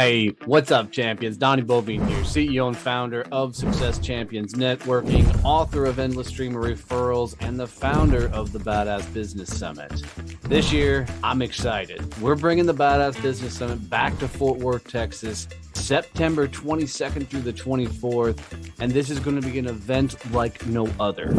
Hey, what's up, champions? Donnie Bovine here, CEO and founder of Success Champions Networking, author of Endless Stream of Referrals, and the founder of the Badass Business Summit. This year, I'm excited. We're bringing the Badass Business Summit back to Fort Worth, Texas, September 22nd through the 24th, and this is going to be an event like no other.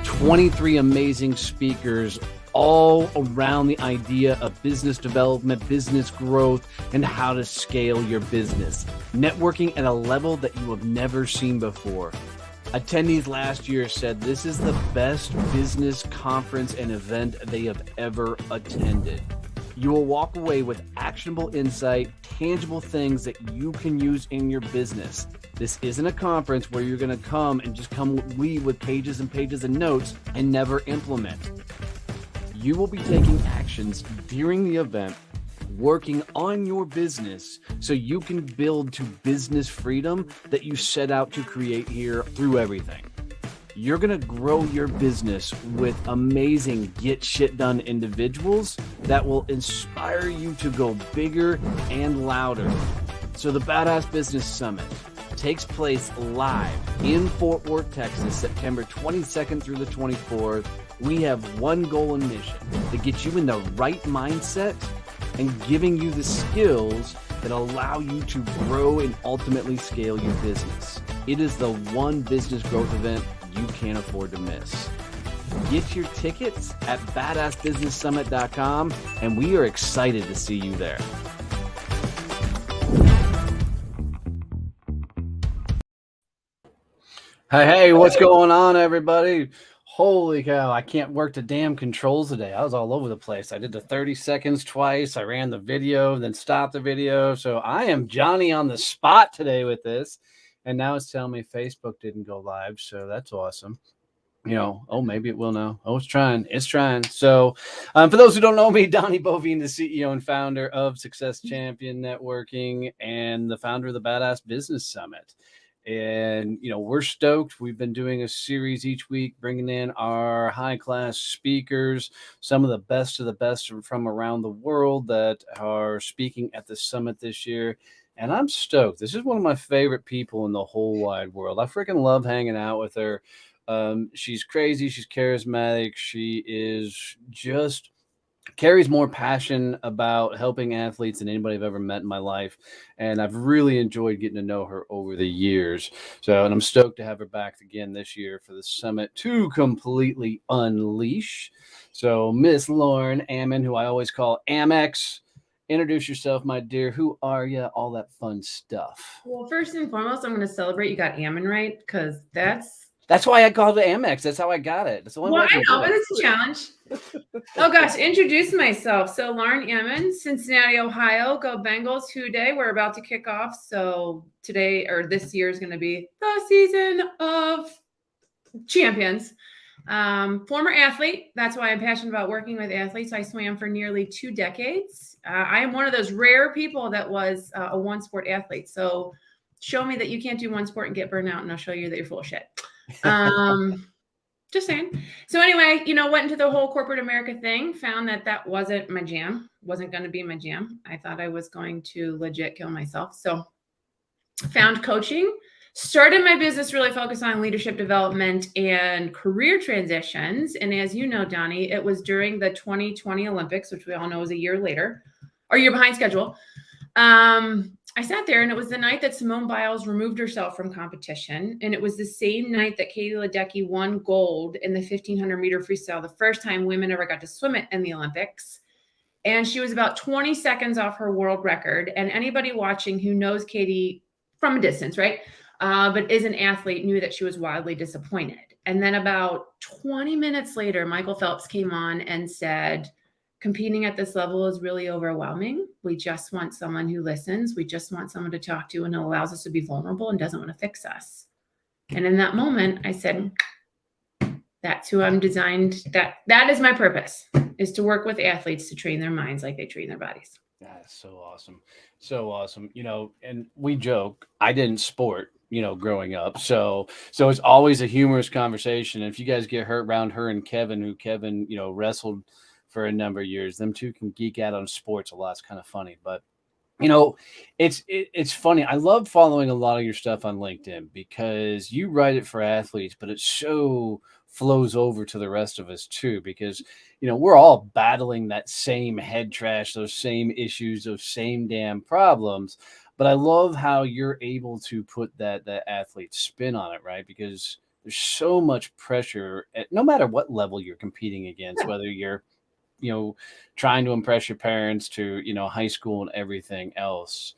23 amazing speakers all around the idea of business development, business growth, and how to scale your business. Networking at a level that you have never seen before. Attendees last year said this is the best business conference and event they have ever attended. You will walk away with actionable insight, tangible things that you can use in your business. This isn't a conference where you're going to come and just leave with pages and pages of notes and never implement. You will be taking actions during the event, working on your business so you can build to business freedom that you set out to create here through everything. You're going to grow your business with amazing get shit done individuals that will inspire you to go bigger and louder. So the Badass Business Summit takes place live in Fort Worth, Texas, September 22nd through the 24th. We have one goal and mission to get you in the right mindset and giving you the skills that allow you to grow and ultimately scale your business. It is the one business growth event you can't afford to miss. Get your tickets at badassbusinesssummit.com, and we are excited to see you there. Hey, what's going on, everybody? Holy cow, I can't work the damn controls today. I was all over the place. I did the 30 seconds twice. I ran the video, then stopped the video. So I am Johnny on the spot today with this. And now it's telling me Facebook didn't go live. So that's awesome. Maybe it will now. Oh, it's trying. So for those who don't know me, Donnie Bovine, the CEO and founder of Success Champion Networking and the founder of the Badass Business Summit. And, we're stoked. We've been doing a series each week, bringing in our high-class speakers, some of the best from around the world that are speaking at the summit this year. And I'm stoked. This is one of my favorite people in the whole wide world. I freaking love hanging out with her. She's crazy. She's charismatic. She is just carries more passion about helping athletes than anybody I've ever met in my life. And I've really enjoyed getting to know her over the years. And I'm stoked to have her back again this year for the summit to completely unleash. So Miss Lauren Ammon, who I always call Amex, introduce yourself, my dear. Who are you? All that fun stuff. Well, first and foremost, I'm going to celebrate you got Ammon right, because that's why I called it Amex. That's how I got it. That's the only way I know, but it's a challenge. Oh, gosh. Introduce myself. So, Lauren Ammon, Cincinnati, Ohio. Go Bengals. Who day? We're about to kick off. So, today or this year is going to be the season of champions. Former athlete. That's why I'm passionate about working with athletes. I swam for nearly 2 decades. I am one of those rare people that was a one-sport athlete. So, show me that you can't do one sport and get burned out, and I'll show you that you're full of shit. Just saying. So anyway, went into the whole corporate America thing, found that wasn't my jam, wasn't going to be my jam. I thought I was going to legit kill myself. So found coaching, started my business really focused on leadership development and career transitions. And as you know, Donnie, it was during the 2020 Olympics, which we all know is a year later, or year behind schedule. I sat there, and it was the night that Simone Biles removed herself from competition. And it was the same night that Katie Ledecky won gold in the 1500 meter freestyle, the first time women ever got to swim it in the Olympics. And she was about 20 seconds off her world record. And anybody watching who knows Katie from a distance, right, but is an athlete, knew that she was wildly disappointed. And then about 20 minutes later, Michael Phelps came on and said, competing at this level is really overwhelming. We just want someone who listens. We just want someone to talk to and allows us to be vulnerable and doesn't want to fix us. And in that moment, I said, that's who I'm designed. That is my purpose, is to work with athletes to train their minds like they train their bodies. That's so awesome. So awesome. And we joke, I didn't sport, growing up. So it's always a humorous conversation. And if you guys get hurt around her and Kevin, who Kevin, wrestled for a number of years, them two can geek out on sports a lot. It's kind of funny, but you know, it's funny. I love following a lot of your stuff on LinkedIn because you write it for athletes, but it so flows over to the rest of us too. Because we're all battling that same head trash, those same issues, those same damn problems. But I love how you're able to put that athlete spin on it, right? Because there's so much pressure at no matter what level you're competing against, Yeah. whether you're trying to impress your parents to, high school and everything else.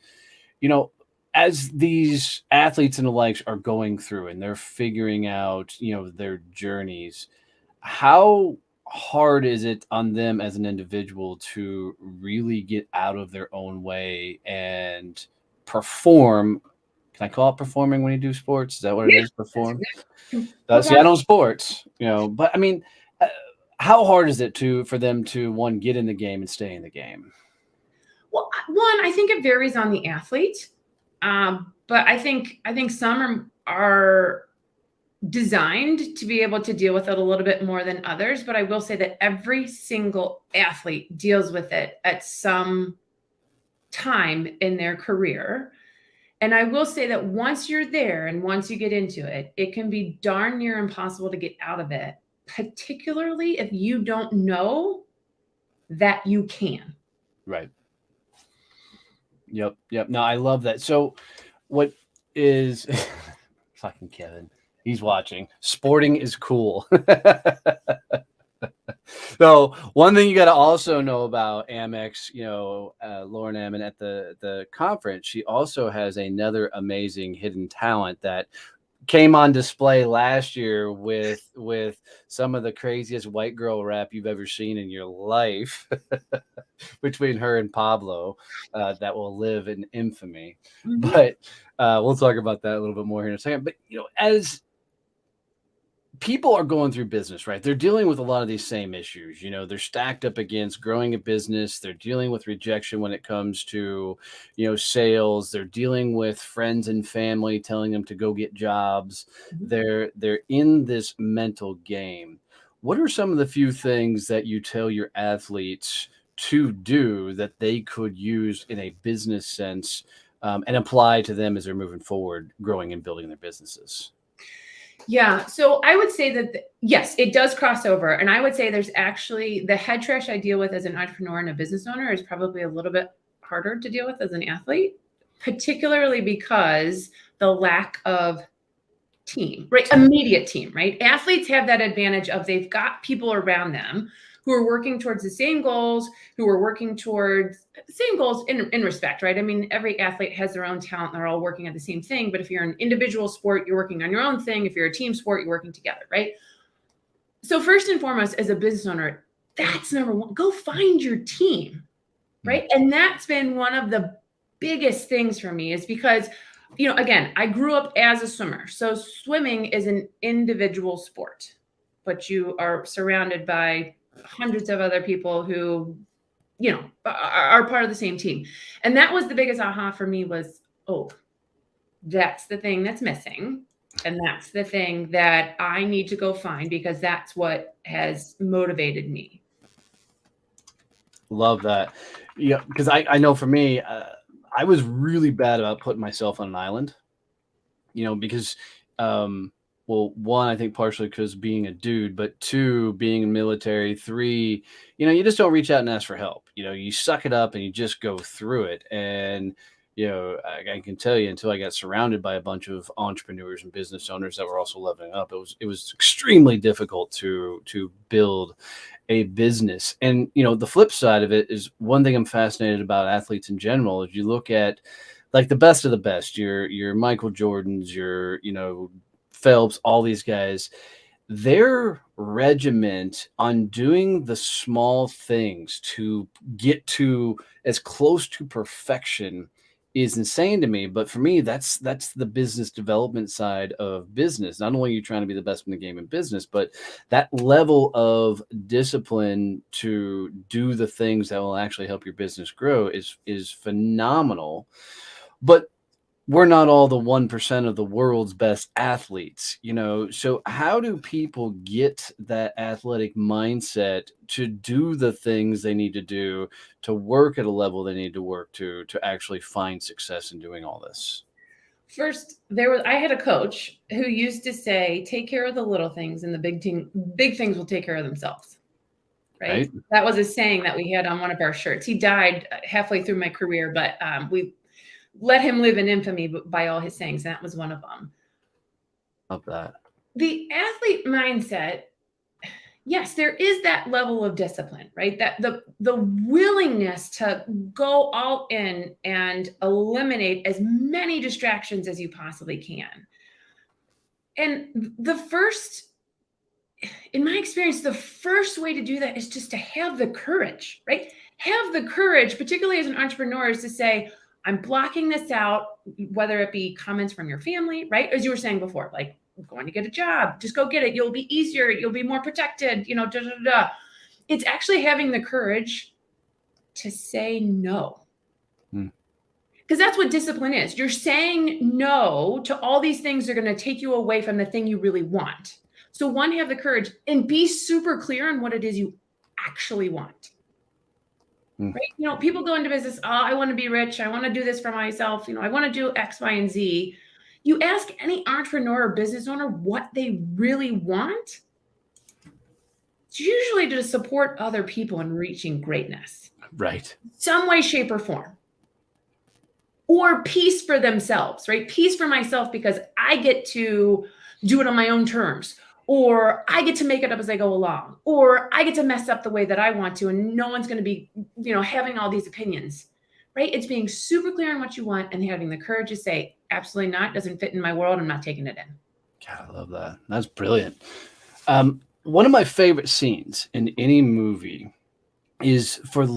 You know, as these athletes and the likes are going through and they're figuring out, their journeys, how hard is it on them as an individual to really get out of their own way and perform? Can I call it performing when you do sports? Is that what it Yeah. is? Perform? See, I Perform. know sports, but I mean, uh, how hard is it for them to one get in the game and stay in the game? Well, one, I think it varies on the athlete, but I think some are designed to be able to deal with it a little bit more than others. But I will say that every single athlete deals with it at some time in their career. And I will say that once you're there and once you get into it, it can be darn near impossible to get out of it, particularly if you don't know that you can. Right. Yep. Yep. No, I love that. So, what is fucking Kevin? He's watching. Sporting is cool. So, one thing you got to also know about Amex, Lauren Ammon at the conference, she also has another amazing hidden talent that came on display last year with some of the craziest white girl rap you've ever seen in your life between her and Pablo, that will live in infamy. Mhm. But we'll talk about that a little bit more here in a second. But as people are going through business, right? They're dealing with a lot of these same issues. They're stacked up against growing a business. They're dealing with rejection when it comes to, sales. They're dealing with friends and family telling them to go get jobs. They're in this mental game. What are some of the few things that you tell your athletes to do that they could use in a business sense, and apply to them as they're moving forward, growing and building their businesses? Yeah. So I would say that, yes, it does cross over. And I would say there's actually the head trash I deal with as an entrepreneur and a business owner is probably a little bit harder to deal with as an athlete, particularly because the lack of team, right? Immediate team, right? Athletes have that advantage of they've got people around them who are working towards the same goals, who are working towards the same goals in respect, right? I mean, every athlete has their own talent. They're all working at the same thing. But if you're an individual sport, you're working on your own thing. If you're a team sport, you're working together, right? So first and foremost, as a business owner, that's number one. Go find your team, right? And that's been one of the biggest things for me is because again, I grew up as a swimmer. So swimming is an individual sport, but you are surrounded by hundreds of other people who, are part of the same team. And that was the biggest aha for me was, oh, that's the thing that's missing. And that's the thing that I need to go find because that's what has motivated me. Love that. Yeah, because I know for me, I was really bad about putting myself on an island, because, well, one, I think partially because being a dude, but two, being in military, three, you just don't reach out and ask for help. You suck it up and you just go through it. And, I can tell you until I got surrounded by a bunch of entrepreneurs and business owners that were also leveling up, it was extremely difficult to build a business. And the flip side of it is one thing I'm fascinated about athletes in general is you look at like the best of the best, your Michael Jordans, your Phelps, all these guys, their regiment on doing the small things to get to as close to perfection is insane to me. But for me, that's the business development side of business. Not only are you trying to be the best in the game in business, but that level of discipline to do the things that will actually help your business grow is phenomenal. But we're not all the 1% of the world's best athletes, so how do people get that athletic mindset to do the things they need to do, to work at a level they need to work to actually find success in doing all this? First, I had a coach who used to say, take care of the little things and the big things will take care of themselves. Right? That was a saying that we had on one of our shirts. He died halfway through my career, but we let him live in infamy by all his sayings. That was one of them. Love that. The athlete mindset, yes, there is that level of discipline, right? That the willingness to go all in and eliminate as many distractions as you possibly can. And in my experience, the first way to do that is just to have the courage, right? Have the courage, particularly as an entrepreneur, is to say, I'm blocking this out, whether it be comments from your family, right? As you were saying before, like, I'm going to get a job, just go get it. You'll be easier. You'll be more protected, da, da, da, da. It's actually having the courage to say no. Because that's what discipline is. You're saying no to all these things that are going to take you away from the thing you really want. So one, have the courage and be super clear on what it is you actually want. Right? People go into business, I want to be rich. I want to do this for myself. I want to do X, Y, and Z. You ask any entrepreneur or business owner what they really want. It's usually to support other people in reaching greatness. Right. Some way, shape, or form. Or peace for themselves, right? Peace for myself because I get to do it on my own terms. Or I get to make it up as I go along, or I get to mess up the way that I want to, and no one's going to be, having all these opinions, right? It's being super clear on what you want and having the courage to say, absolutely not, doesn't fit in my world, I'm not taking it in. God, I love that. That's brilliant. One of my favorite scenes in any movie is for the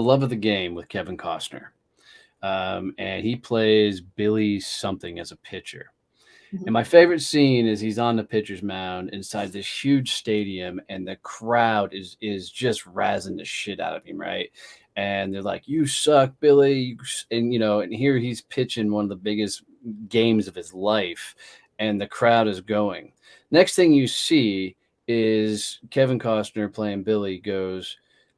love of the game with Kevin Costner. And he plays Billy something as a pitcher. And my favorite scene is he's on the pitcher's mound inside this huge stadium, and the crowd is just razzing the shit out of him, right? And they're like, "You suck, Billy," and here he's pitching one of the biggest games of his life, and the crowd is going. Next thing you see is Kevin Costner playing Billy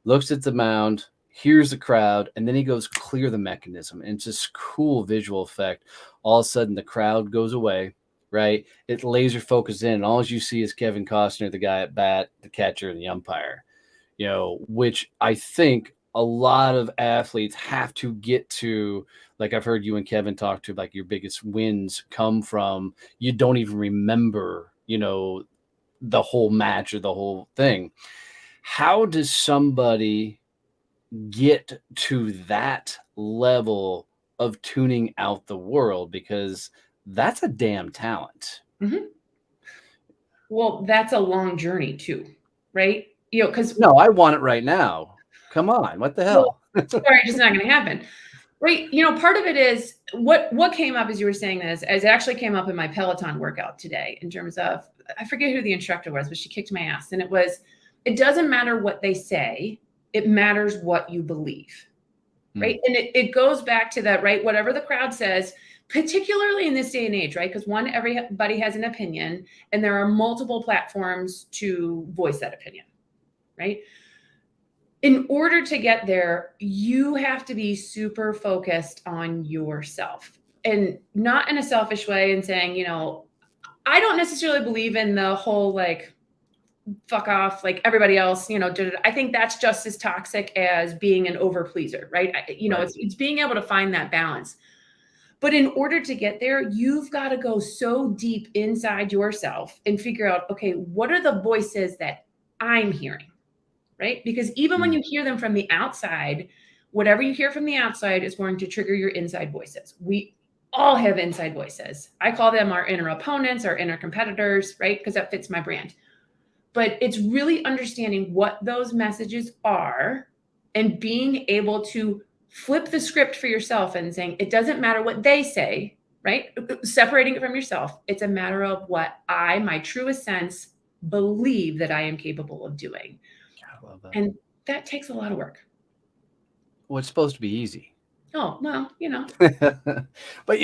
looks at the mound, hears the crowd, and then he goes clear the mechanism. And it's this cool visual effect. All of a sudden, the crowd goes away. Right, it laser focused in, and all you see is Kevin Costner, the guy at bat, the catcher, and the umpire. Which I think a lot of athletes have to get to. Like I've heard you and Kevin talk to, like your biggest wins come from you don't even remember, the whole match or the whole thing. How does somebody get to that level of tuning out the world? Because that's a damn talent. Well, that's a long journey too, right? Because I want it right now. Come on, what the hell? Sorry, it's just not going to happen, right? Part of it is what came up as you were saying this, as it actually came up in my Peloton workout today, in terms of, I forget who the instructor was, but she kicked my ass, and it doesn't matter what they say, it matters what you believe, right? And it goes back to that, right? Whatever the crowd says. Particularly in this day and age, right? Because one, everybody has an opinion, and there are multiple platforms to voice that opinion, right? In order to get there, you have to be super focused on yourself, and not in a selfish way and saying, I don't necessarily believe in the whole, like, fuck off, like everybody else, I think that's just as toxic as being an over pleaser, right? Right. It's being able to find that balance. But in order to get there, you've got to go so deep inside yourself and figure out, okay, what are the voices that I'm hearing, right? Because even when you hear them from the outside, whatever you hear from the outside is going to trigger your inside voices. We all have inside voices. I call them our inner opponents, our inner competitors, right? Because that fits my brand. But it's really understanding what those messages are and being able to flip the script for yourself and saying, it doesn't matter what they say, right? Separating it from yourself. It's a matter of what my truest sense, believe that I am capable of doing. I love that. And that takes a lot of work. Well, it's supposed to be easy. Oh, well, But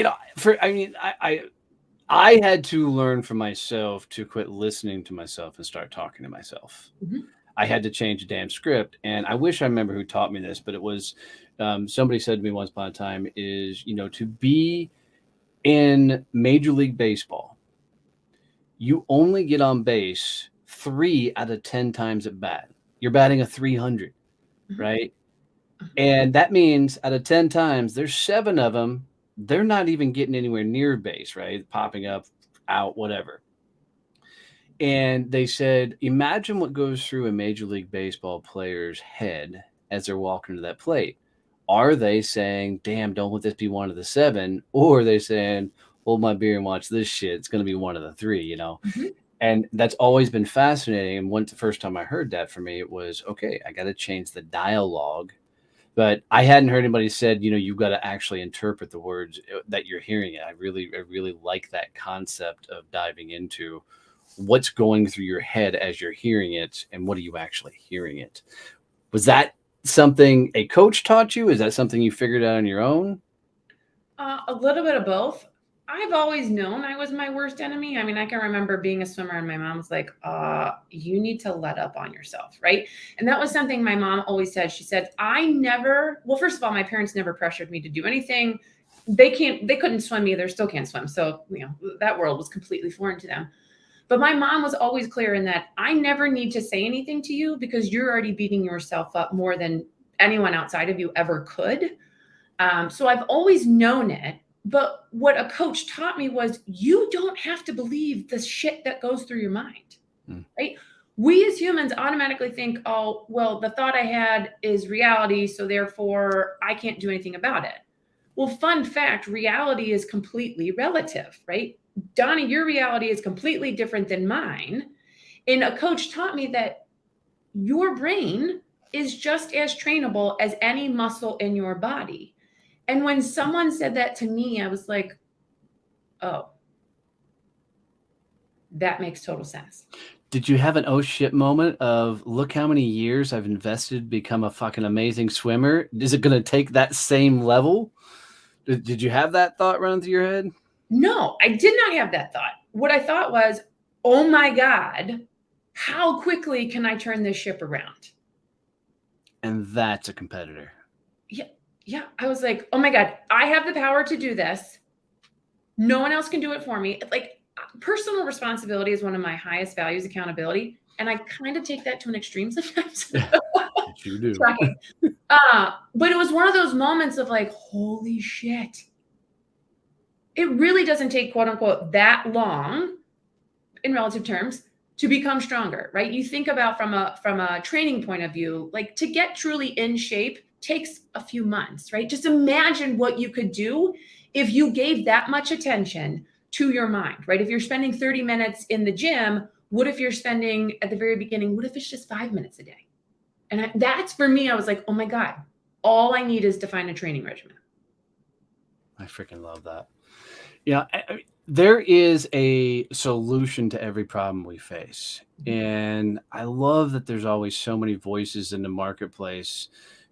I had to learn for myself to quit listening to myself and start talking to myself. Mhm. I had to change a damn script, and I wish I remember who taught me this, but it was somebody said to me once upon a time is to be in Major League Baseball, you only get on base 3 out of 10 times at bat. You're batting a 300, Mhm. right? And that means out of 10 times, there's 7 of them, they're not even getting anywhere near base, right? Popping up, out, whatever. And they said, imagine what goes through a Major League Baseball player's head as they're walking to that plate. Are they saying, damn, don't let this be one of the 7? Or are they saying, hold my beer and watch this shit? It's going to be one of the 3? Mhm. And that's always been fascinating. And once the first time I heard that, for me, it was, okay, I got to change the dialogue. But I hadn't heard anybody said, you've got to actually interpret the words that you're hearing. I really like that concept of diving into what's going through your head as you're hearing it and what are you actually hearing it. Was that something a coach taught you? Is that something you figured out on your own? A little bit of both. I've always known I was my worst enemy. I mean, I can remember being a swimmer and my mom was like, you need to let up on yourself, right? And that was something my mom always said. She said, well, first of all, my parents never pressured me to do anything. They couldn't swim either, still can't swim. So, that world was completely foreign to them. But my mom was always clear in that I never need to say anything to you because you're already beating yourself up more than anyone outside of you ever could. So I've always known it. But what a coach taught me was you don't have to believe the shit that goes through your mind, right? We as humans automatically think, oh, well, the thought I had is reality, so therefore I can't do anything about it. Well, fun fact, reality is completely relative, right? Donnie, your reality is completely different than mine. And a coach taught me that your brain is just as trainable as any muscle in your body. And when someone said that to me, I was like, oh, that makes total sense. Did you have an oh shit moment of look how many years I've invested to become a fucking amazing swimmer? Is it going to take that same level? Did you have that thought running through your head? No, I did not have that thought. What I thought was, oh my God, how quickly can I turn this ship around? And that's a competitor. Yeah. Yeah. I was like, oh my God, I have the power to do this. No one else can do it for me. Like, personal responsibility is one of my highest values, accountability. And I kind of take that to an extreme sometimes. You do. Shocking. But it was one of those moments of like, holy shit. It really doesn't take, quote unquote, that long in relative terms to become stronger, right? You think about from a training point of view, like to get truly in shape takes a few months, right? Just imagine what you could do if you gave that much attention to your mind, right? If you're spending 30 minutes in the gym, what if you're spending at the very beginning, what if it's just 5 minutes a day? And that's for me, I was like, oh my God, all I need is to find a training regimen. I freaking love that. There is a solution to every problem we face. And I love that there's always so many voices in the marketplace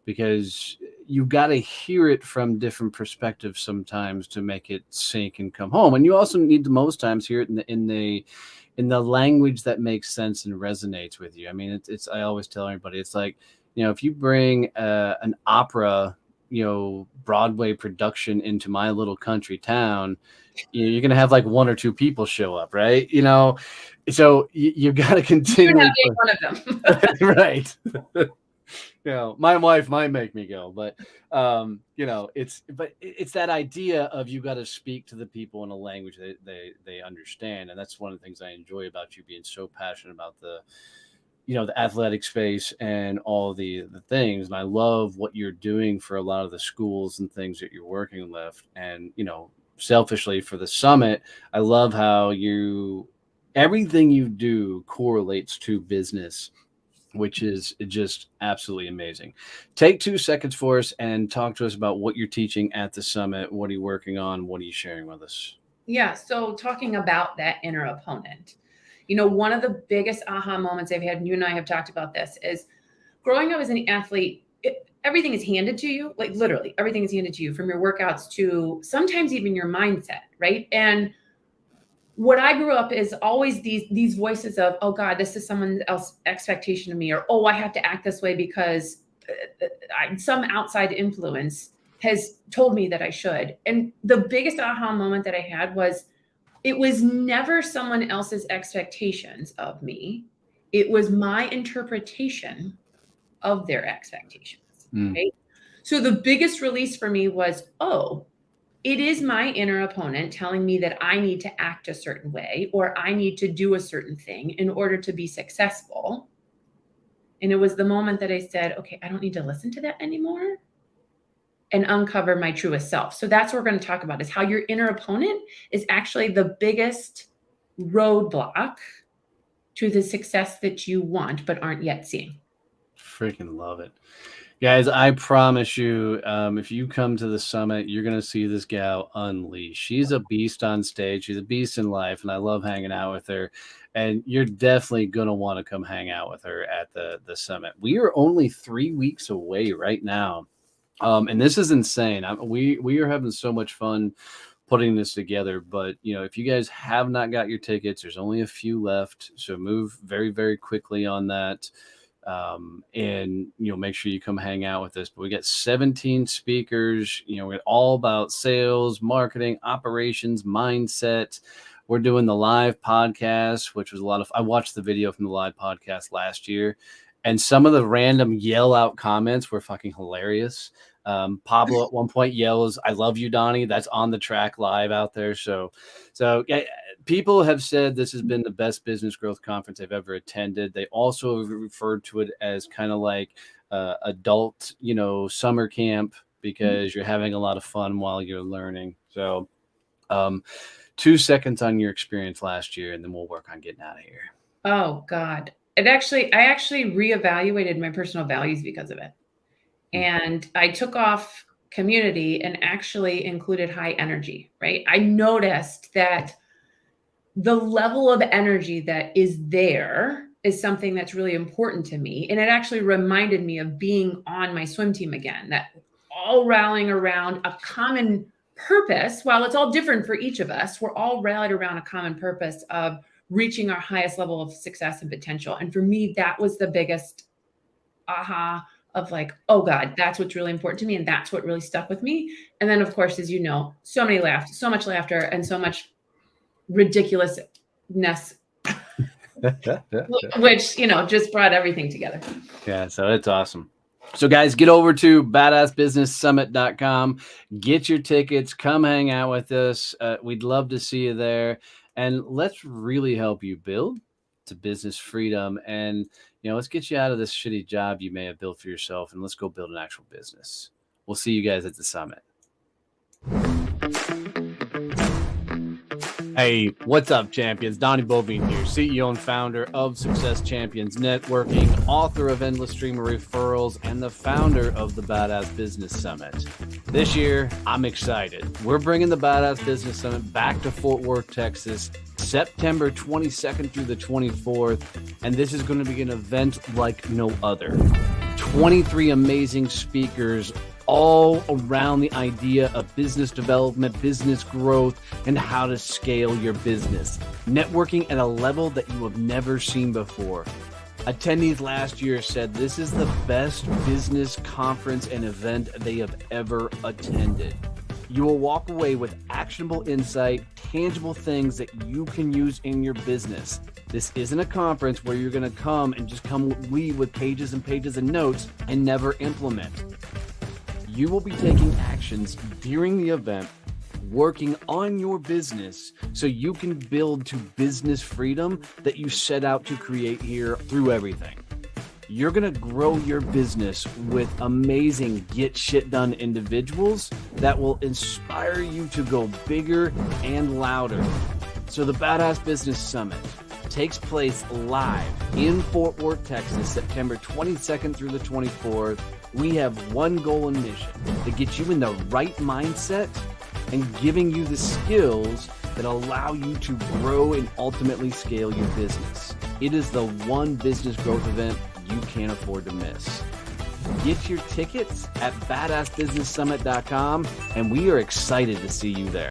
because you got to hear it from different perspectives sometimes to make it sink and come home. And you also need to most times hear it in the language that makes sense and resonates with you. I mean, it's I always tell everybody, it's like, if you bring an opera, Broadway production into my little country town, you're going to have like 1 or 2 people show up, right? So you got to continue. You're one of them. Right. My wife might make me go, but it's that idea of you got to speak to the people in a language they understand. And that's one of the things I enjoy about you being so passionate about the athletic space and all the things. And I love what you're doing for a lot of the schools and things that you're working with. And, selfishly for the summit, I love how everything you do correlates to business, which is just absolutely amazing. Take 2 seconds for us and talk to us about what you're teaching at the summit. What are you working on? What are you sharing with us? Yeah. So talking about that inner opponent, one of the biggest aha moments I've had, and you and I have talked about this, is growing up as an athlete. everything is handed to you, like literally everything is handed to you, from your workouts to sometimes even your mindset, right? And what I grew up is always these voices of, oh God, this is someone else's expectation of me, or, oh, I have to act this way because some outside influence has told me that I should. And the biggest aha moment that I had was, it was never someone else's expectations of me. It was my interpretation of their expectations, right? So the biggest release for me was, oh, it is my inner opponent telling me that I need to act a certain way, or I need to do a certain thing in order to be successful. And it was the moment that I said, okay, I don't need to listen to that anymore, and uncover my truest self. So that's what we're going to talk about, is how your inner opponent is actually the biggest roadblock to the success that you want, but aren't yet seeing. Freaking love it. Guys, I promise you, if you come to the summit, you're going to see this gal unleash. She's a beast on stage. She's a beast in life, and I love hanging out with her. And you're definitely going to want to come hang out with her at the summit. We are only 3 weeks away right now. And this is insane. We are having so much fun putting this together. But, if you guys have not got your tickets, there's only a few left. So move very, very quickly on that. And make sure you come hang out with us. But we got 17 speakers, we're all about sales, marketing, operations, mindset. We're doing the live podcast, which was a lot of, I watched the video from the live podcast last year, and some of the random yell out comments were fucking hilarious. Pablo at one point yells, "I love you, Donnie." That's on the track live out there. So people have said this has been the best business growth conference they've ever attended. They also referred to it as kind of like adult, summer camp, because you're having a lot of fun while you're learning. So 2 seconds on your experience last year, and then we'll work on getting out of here. Oh God. I actually reevaluated my personal values because of it. And I took off community and actually included high energy, right? I noticed that the level of energy that is there is something that's really important to me. And it actually reminded me of being on my swim team again, that all rallying around a common purpose. While it's all different for each of us, we're all rallied around a common purpose of reaching our highest level of success and potential. And for me, that was the biggest aha of like, oh God, that's what's really important to me. And that's what really stuck with me. And then of course, as you know, so much laughter and so much ridiculousness, which, just brought everything together. Yeah. So it's awesome. So guys, get over to badassbusinesssummit.com, get your tickets, come hang out with us. We'd love to see you there, and let's really help you build to business freedom. And, let's get you out of this shitty job you may have built for yourself, and let's go build an actual business. We'll see you guys at the summit. Hey, what's up, champions? Donnie Bovine here, CEO and founder of Success Champions Networking, author of Endless Stream of Referrals, and the founder of the Badass Business Summit. This year, I'm excited. We're bringing the Badass Business Summit back to Fort Worth, Texas, September 22nd through the 24th, and this is going to be an event like no other. 23 amazing speakers, all around the idea of business development, business growth, and how to scale your business. Networking at a level that you have never seen before. Attendees last year said this is the best business conference and event they have ever attended. You will walk away with actionable insight, tangible things that you can use in your business. This isn't a conference where you're going to come and just leave with pages and pages of notes and never implement. You will be taking actions during the event, working on your business so you can build to business freedom that you set out to create here through everything. You're going to grow your business with amazing get shit done individuals that will inspire you to go bigger and louder. So the Badass Business Summit takes place live in Fort Worth, Texas, September 22nd through the 24th. We have one goal and mission: to get you in the right mindset and giving you the skills that allow you to grow and ultimately scale your business. It is the one business growth event you can't afford to miss. Get your tickets at badassbusinesssummit.com, and we are excited to see you there.